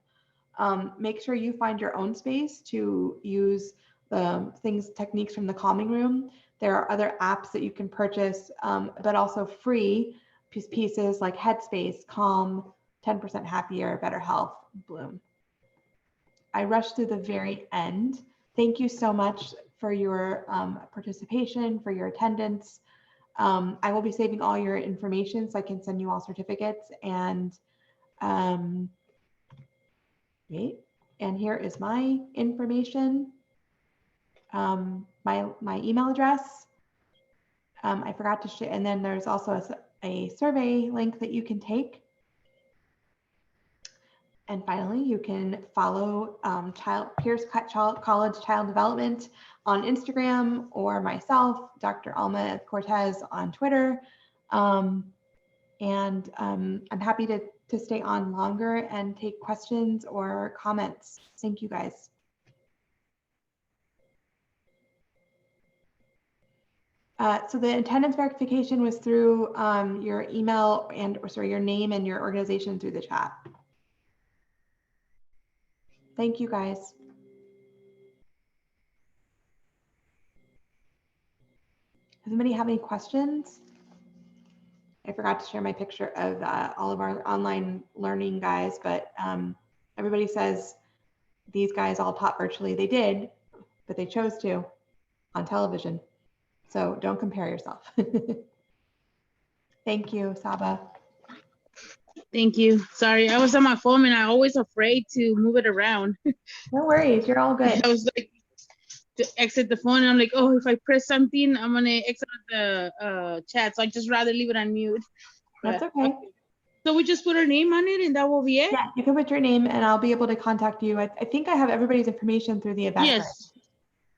Make sure you find your own space to use techniques from the calming room. There are other apps that you can purchase, but also free pieces like Headspace, Calm, 10% Happier, Better Health, Bloom. I rushed through the very end. Thank you so much for your participation, for your attendance. I will be saving all your information so I can send you all certificates. And here is my information, my email address. I forgot to share, and then there's also a survey link that you can take. And finally, you can follow Pierce College Child Development on Instagram, or myself, Dr. Alma Cortes, on Twitter. I'm happy to stay on longer and take questions or comments. Thank you, guys. So the attendance verification was through your email your name and your organization through the chat. Thank you, guys. Does anybody have any questions? I forgot to share my picture of all of our online learning guys, but Everybody says these guys all taught virtually. They did, but they chose to on television. So don't compare yourself. Thank you, Saba. Thank you. Sorry, I was on my phone and I'm always afraid to move it around. No worries, you're all good. I was like to exit the phone and I'm like, oh, if I press something, I'm gonna exit the chat. So I just rather leave it on mute. That's But, okay. So we just put our name on it and that will be it? Yeah, you can put your name and I'll be able to contact you. I think I have everybody's information through the event. Yes.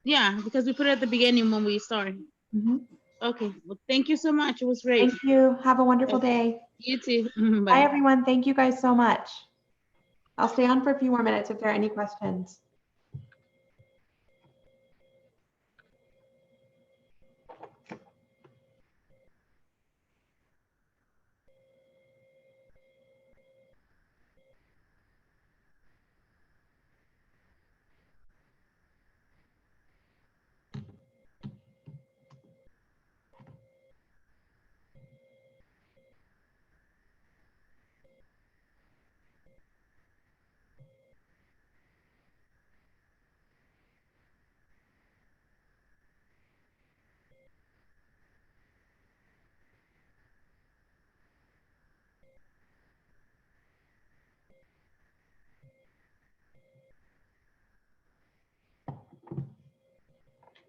Yeah, because we put it at the beginning when we started. Mm-hmm. Okay, well, thank you so much. It was great. Thank you. Have a wonderful day. You too. Bye, Bye. everyone. Thank you guys so much. I'll stay on for a few more minutes if there are any questions.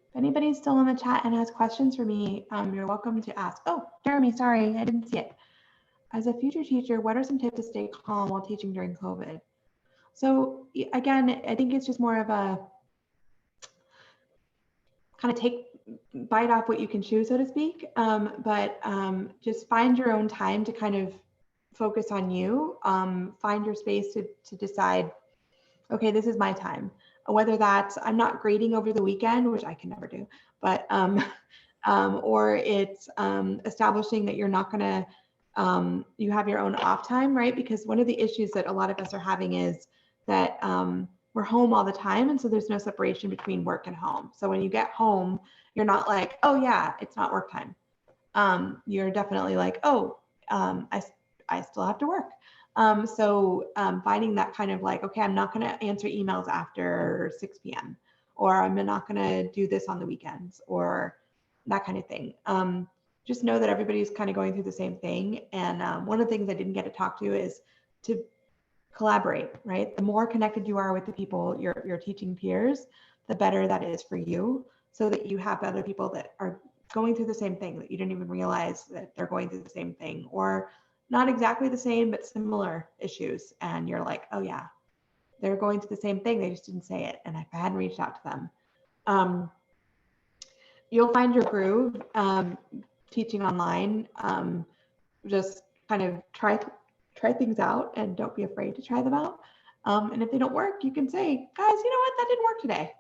If anybody's still in the chat and has questions for me, you're welcome to ask. Oh, Jeremy, sorry, I didn't see it. As a future teacher, what are some tips to stay calm while teaching during COVID? So again, I think it's just more of a kind of bite off what you can chew, so to speak. But just find your own time to kind of focus on you. Find your space to decide, okay, this is my time. Whether that's I'm not grading over the weekend, which I can never do, but or it's establishing that you're not going to, you have your own off time, right? Because one of the issues that a lot of us are having is that we're home all the time. And so there's no separation between work and home. So when you get home, you're not like, oh yeah, it's not work time. You're definitely like, oh, I still have to work. So finding that kind of like, okay, I'm not going to answer emails after 6 p.m. or I'm not going to do this on the weekends or that kind of thing. Just know that everybody's kind of going through the same thing. And one of the things I didn't get to talk to is to collaborate, right? The more connected you are with the people, your teaching peers, the better that is for you, so that you have other people that are going through the same thing that you didn't even realize that they're going through the same thing, or not exactly the same, but similar issues. And you're like, oh yeah, they're going through the same thing. They just didn't say it. And I hadn't reached out to them. You'll find your groove teaching online. Just kind of try things out and don't be afraid to try them out. And if they don't work, you can say, guys, you know what, that didn't work today,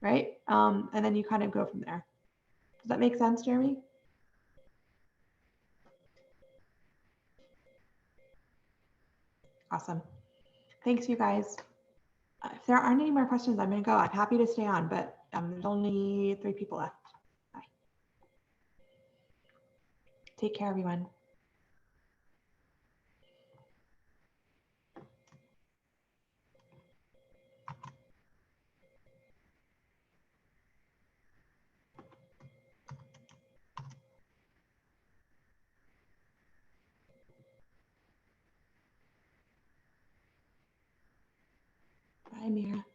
right? And then you kind of go from there. Does that make sense, Jeremy? Awesome. Thanks, you guys. If there aren't any more questions, I'm going to go. I'm happy to stay on, but there's only 3 people left. Bye. Take care, everyone. Bye, Mira.